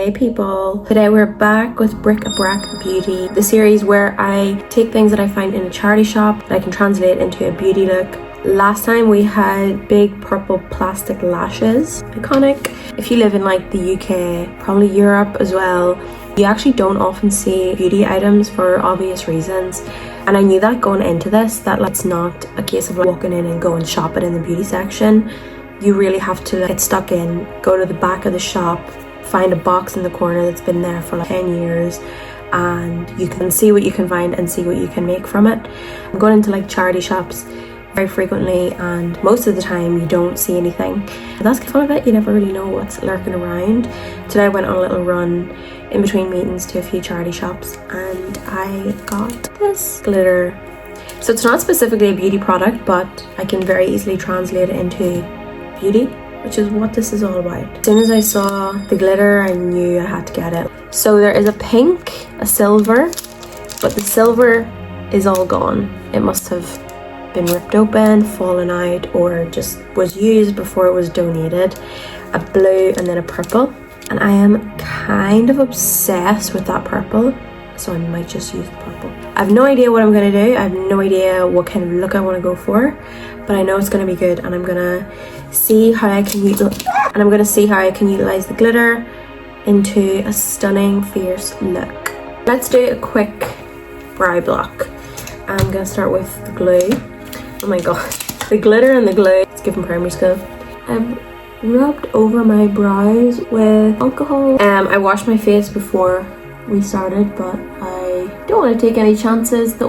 Hey people, today we're back with BRIC A BRAC BEAUTY, the series where I take things that I find in a charity shop that I can translate into a beauty look. Last time we had big purple plastic lashes, iconic. If you live in like the UK, probably Europe as well, you actually don't often see beauty items for obvious reasons. And I knew that going into this, that like, it's not a case of like, walking in and go and shop it in the beauty section. You really have to get stuck in, go to the back of the shop, find a box in the corner that's been there for like 10 years, and you can see what you can find and see what you can make from it. I'm going into like charity shops very frequently, and most of the time you don't see anything. But that's the fun of it, you never really know what's lurking around. Today I went on a little run in between meetings to a few charity shops and I got this glitter. So it's not specifically a beauty product, but I can very easily translate it into beauty, which is what this is all about. As soon as I saw the glitter, I knew I had to get it. So there is a pink, a silver, but the silver is all gone. It must have been ripped open, fallen out, or just was used before it was donated. A blue and then a purple. And I am kind of obsessed with that purple, so I might just use the purple. I have no idea what I'm gonna do. I have no idea what kind of look I want to go for, but I know it's gonna be good, and I'm gonna see how I can utilize the glitter into a stunning, fierce look. Let's do a quick brow block. I'm gonna start with the glue. Oh my god, the glitter and the glue. It's given primary school. I've rubbed over my brows with alcohol. I washed my face before we started, but I don't want to take any chances. The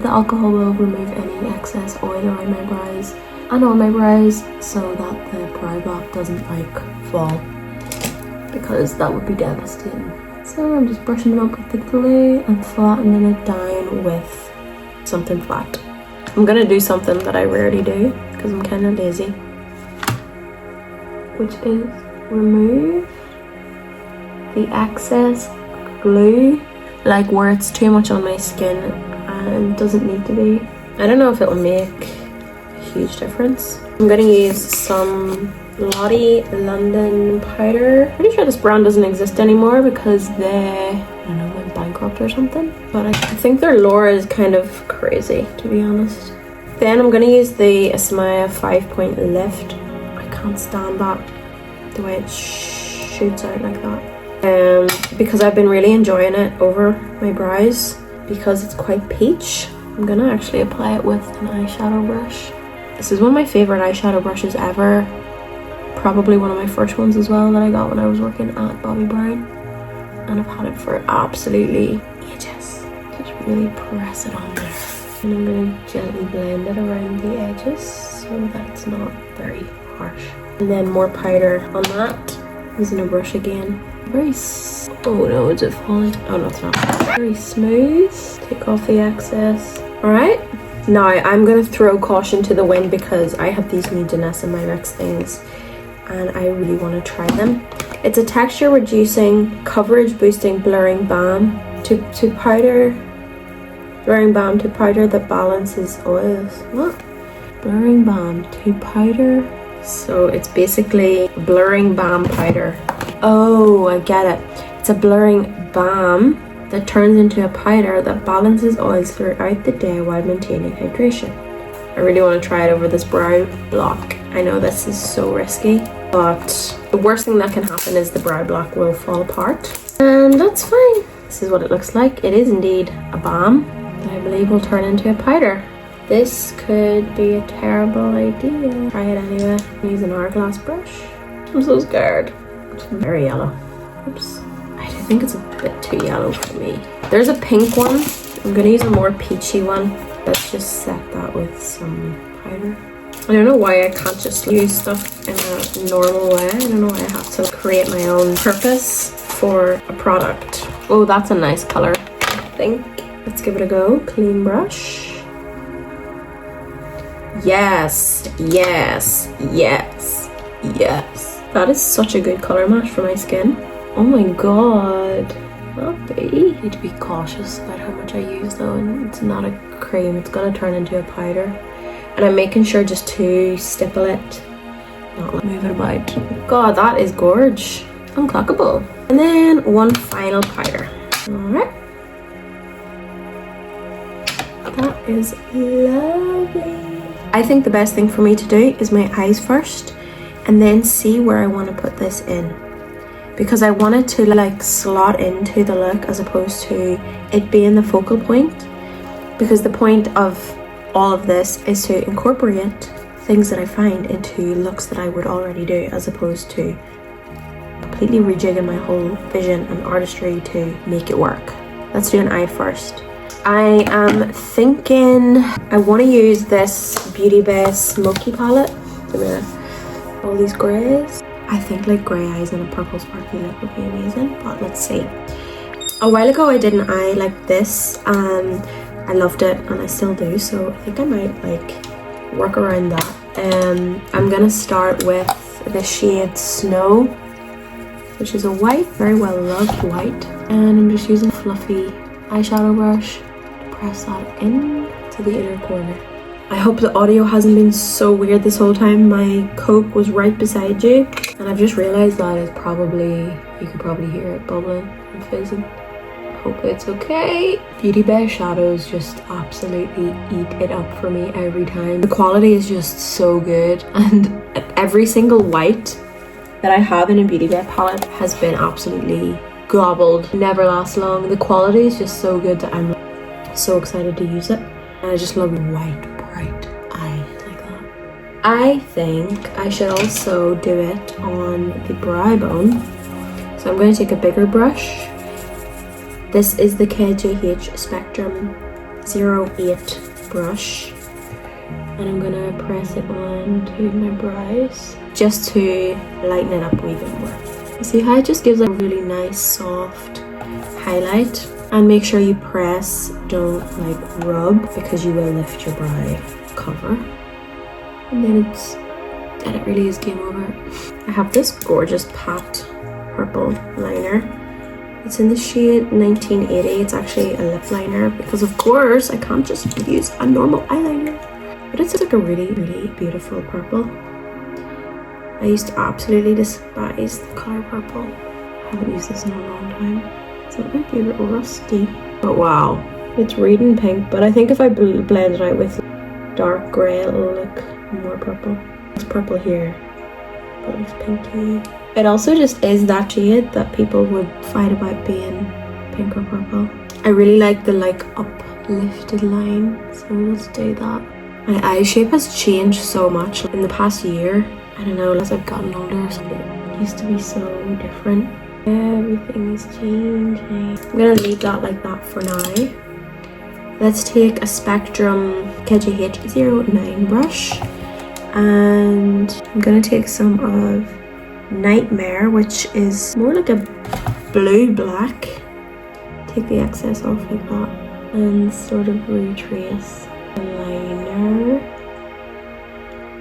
alcohol will remove any excess oil around my brows and on my brows, so that the brow block doesn't like fall, because that would be devastating. So I'm just brushing it up with the glue and flattening it down with something flat. I'm gonna do something that I rarely do because I'm kind of lazy, which is remove the excess glue, like where it's too much on my skin and doesn't need to be. I don't know if it will make a huge difference. I'm gonna use some Lottie London powder. Pretty sure this brand doesn't exist anymore because they, I don't know, went bankrupt or something. But I think their lore is kind of crazy, to be honest. Then I'm gonna use the Asmaya 5-point lift. I can't stand that, the way it shoots out like that. Because I've been really enjoying it over my brows because it's quite peach. I'm gonna actually apply it with an eyeshadow brush. This is one of my favorite eyeshadow brushes ever. Probably one of my first ones as well that I got when I was working at Bobbi Brown. And I've had it for absolutely ages. Just really press it on there. And I'm gonna gently blend it around the edges so that it's not very harsh. And then more powder on that. Using a brush again. Very oh no, is it falling? Oh no, it's not. Very smooth. Take off the excess. Alright, now I'm gonna throw caution to the wind because I have these new Danessa Myrex things and I really want to try them. It's a texture reducing, coverage boosting blurring balm to powder. Blurring balm to powder that balances oils. What? Blurring balm to powder. So it's basically blurring balm powder. Oh, I get it. It's a blurring balm that turns into a powder that balances oils throughout the day while maintaining hydration. I really want to try it over this brow block. I know this is so risky, but the worst thing that can happen is the brow block will fall apart. And that's fine. This is what it looks like. It is indeed a balm that I believe will turn into a powder. This could be a terrible idea. Try it anyway. Use an hourglass brush. I'm so scared. It's very yellow. Oops. I think it's a bit too yellow for me. There's a pink one. I'm gonna use a more peachy one. Let's just set that with some powder. I don't know why I can't just use stuff in a normal way. I don't know why I have to create my own purpose for a product. Oh, that's a nice color, I think. Let's give it a go. Clean brush. Yes, yes, yes, yes. That is such a good color match for my skin. Oh my god. Happy. I need to be cautious about how much I use though, and it's not a cream, it's gonna turn into a powder. And I'm making sure just to stipple it, not like move it about. God, that is gorge. unclockable. And then one final powder. Alright. That is lovely. I think the best thing for me to do is my eyes first and then see where I want to put this in. Because I want it to like slot into the look as opposed to it being the focal point. Because the point of all of this is to incorporate things that I find into looks that I would already do, as opposed to completely rejigging my whole vision and artistry to make it work. Let's do an eye first. I am thinking I want to use this Beauty Bay Smokey palette. All these greys. I think like grey eyes and a purple sparkly lip would be amazing, but let's see. A while ago I did an eye like this and I loved it and I still do, so I think I might like work around that. I'm gonna start with the shade Snow, which is a white, very well loved white, and I'm just using a fluffy eyeshadow brush to press that in to the inner corner. I hope the audio hasn't been so weird this whole time. My Coke was right beside you and I've just realised that it's probably, you can probably hear it bubbling and fizzing. Hope it's okay. Beauty Bay shadows just absolutely eat it up for me every time. The quality is just so good, and every single white that I have in a Beauty Bay palette has been absolutely gobbled. Never lasts long. The quality is just so good that I'm so excited to use it. And I just love white, bright eyes like that. I think I should also do it on the brow bone. So I'm going to take a bigger brush. This is the KJH Spectrum 08 brush, and I'm gonna press it onto my brows just to lighten it up a wee bit more. You see how it just gives a really nice soft highlight? And make sure you press, don't like rub, because you will lift your brow cover. And then it really is game over. I have this gorgeous pat purple liner. It's in the shade 1980. It's actually a lip liner because of course I can't just use a normal eyeliner. But it's like a really, really beautiful purple. I used to absolutely despise the color purple. I haven't used this in a long time. So it might be a little rusty. But wow, it's reading pink. But I think if I blend it out with dark grey, it'll look more purple. It's purple here, but it's pinky. It also just is that shade that people would fight about being pink or purple. I really like the like uplifted line, so let's do that. My eye shape has changed so much in the past year. I don't know, as I've gotten older, so it used to be so different. Everything is changing. I'm gonna leave that like that for now. Let's take a Spectrum KJH 09 brush, and I'm gonna take some of Nightmare, which is more like a blue black. Take the excess off like that and sort of retrace the liner.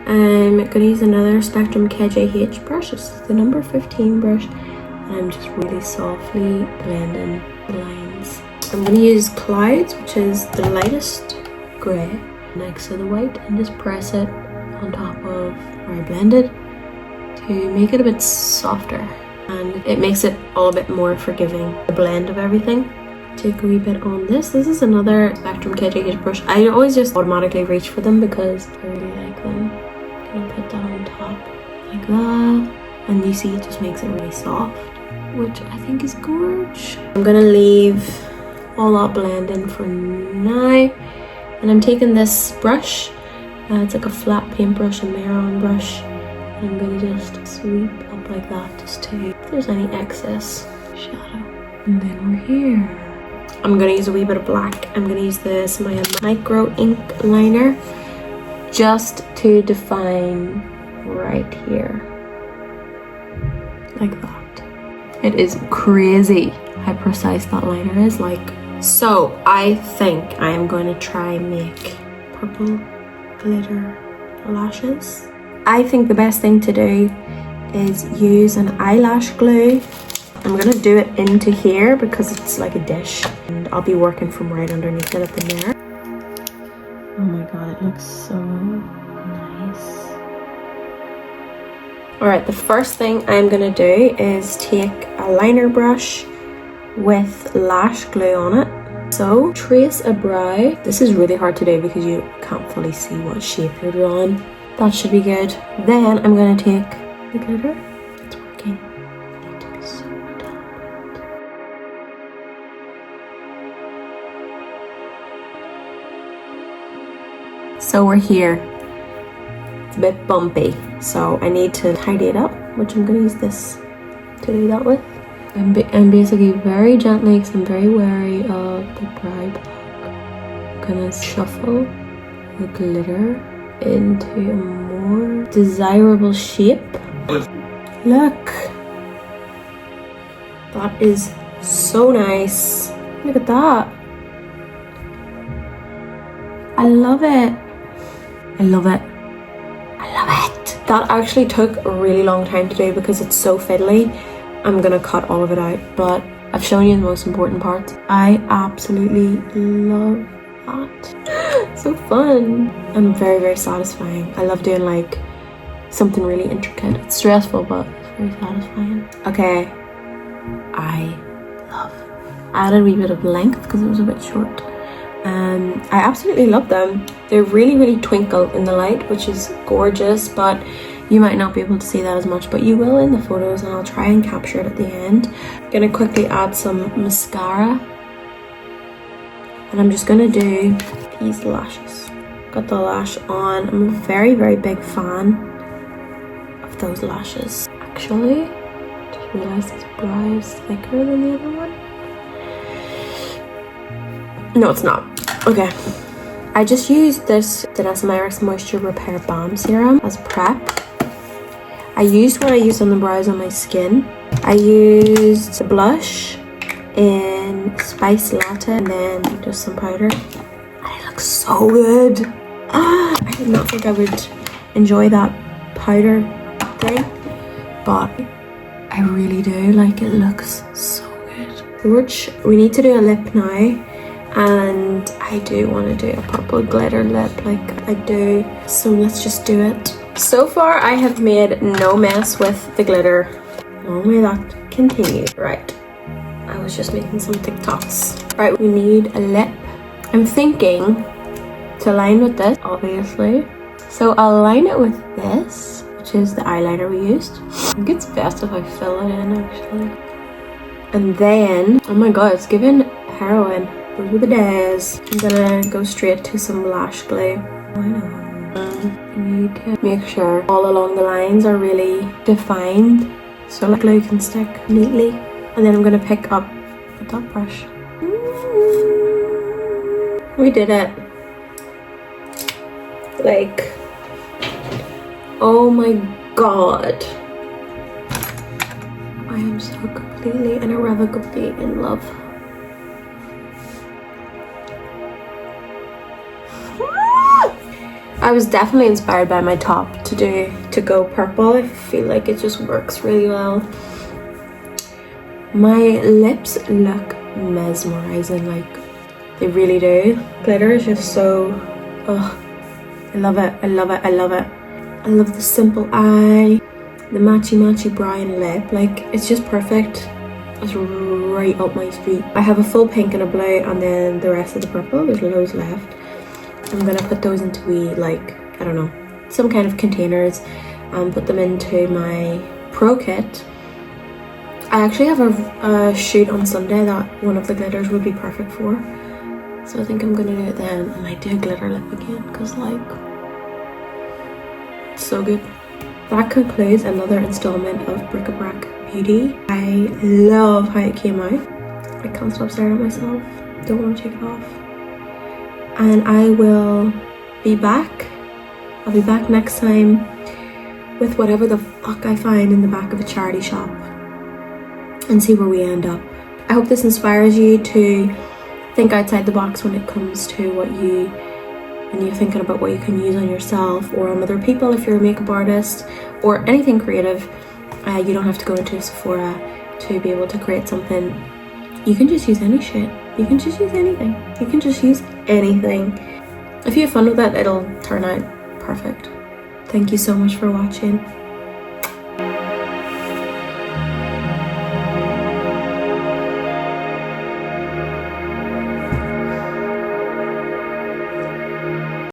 I'm gonna use another Spectrum KJH brush. This is the number 15 brush, and I'm just really softly blending the lines. I'm gonna use Clouds, which is the lightest grey, next to the white, and just press it on top of where I blended to make it a bit softer, and it makes it all a bit more forgiving, the blend of everything. Take a wee bit on this. This is another Spectrum KJH brush. I always just automatically reach for them because I really like them. I'm gonna put that on top like that, and you see it just makes it really soft, which I think is gorgeous. I'm gonna leave all that blending for now, and I'm taking this brush. It's like a flat paintbrush, a Maron brush. I'm gonna just sweep up like that just to, if there's any excess shadow. And then we're here. I'm gonna use a wee bit of black. I'm gonna use this my micro ink liner just to define right here. Like that. It is crazy how precise that liner is. Like, so I think I am going to try make purple glitter lashes. I think the best thing to do is use an eyelash glue. I'm gonna do it into here because it's like a dish, and I'll be working from right underneath it at the mirror. Oh my god, it looks so nice. Alright, the first thing I'm gonna do is take a liner brush with lash glue on it. So trace a brow. This is really hard to do because you can't fully see what shape you're drawing. That should be good. Then I'm gonna take the glitter. It's working. I need to be so talented. So we're here. It's a bit bumpy, so I need to tidy it up, which I'm gonna use this to do that with. I'm basically very gently, because I'm very wary of the brow block. I'm gonna shuffle the glitter into a more desirable shape. Look, that is so nice. Look at that. I love it. I love it. I love it. That actually took a really long time to do because it's so fiddly. I'm gonna cut all of it out, but I've shown you the most important parts. I absolutely love that. So fun and very, very satisfying. I love doing like something really intricate. It's stressful, but it's very satisfying. Okay, I added a wee bit of length because it was a bit short. I absolutely love them. They really, really twinkle in the light, which is gorgeous, but you might not be able to see that as much, but you will in the photos, and I'll try and capture it at the end. I'm gonna quickly add some mascara, and I'm just gonna do these lashes. Got the lash on. I'm a very, very big fan of those lashes. Actually, just realized this brow is thicker than the other one. No, it's not. Okay. I just used this Danessa Moisture Repair Balm Serum as prep. I used what I used on the brows on my skin. I used the blush in Spice Latte and then just some powder. And it looks so good. I did not think I would enjoy that powder thing, but I really do. Like, it looks so good. We need to do a lip now. And I do want to do a purple glitter lip, like I do, so let's just do it. So far I have made no mess with the glitter. Long may that continue. Right, I was just making some TikToks. Right, we need a lip. I'm thinking to line with this, obviously, so I'll line it with this, which is the eyeliner we used. I think it's best if I fill it in, actually. And then, oh my god, it's giving heroin. Those were the days. I'm gonna go straight to some lash glue. I know. You need to make sure all along the lines are really defined so the glue can stick neatly. And then I'm gonna pick up the top brush. We did it. Like, oh my god. I am so completely and irrevocably in love. I was definitely inspired by my top to go purple. I feel like it just works really well. My lips look mesmerizing, like they really do. Glitter is just so, I love it, I love it, I love it. I love the simple eye, the matchy brow and lip, like it's just perfect. It's right up my street. I have a full pink and a blue, and then the rest of the purple, there's loads left. I'm gonna put those into like, I don't know, some kind of containers and put them into my pro kit. I actually have a shoot on Sunday that one of the glitters would be perfect for. So I think I'm gonna do it then. I might do a glitter lip again because like, it's so good. That concludes another installment of BRIC A BRAC Beauty. I love how it came out. I can't stop staring at myself. Don't want to take it off. And I will be back. I'll be back next time with whatever the fuck I find in the back of a charity shop and see where we end up. I hope this inspires you to think outside the box when it comes to when you're thinking about what you can use on yourself or on other people if you're a makeup artist or anything creative. You don't have to go into a Sephora to be able to create something. You can just use any shit. You can just use anything. You can just use anything. If you have fun with it, it'll turn out perfect. Thank you so much for watching.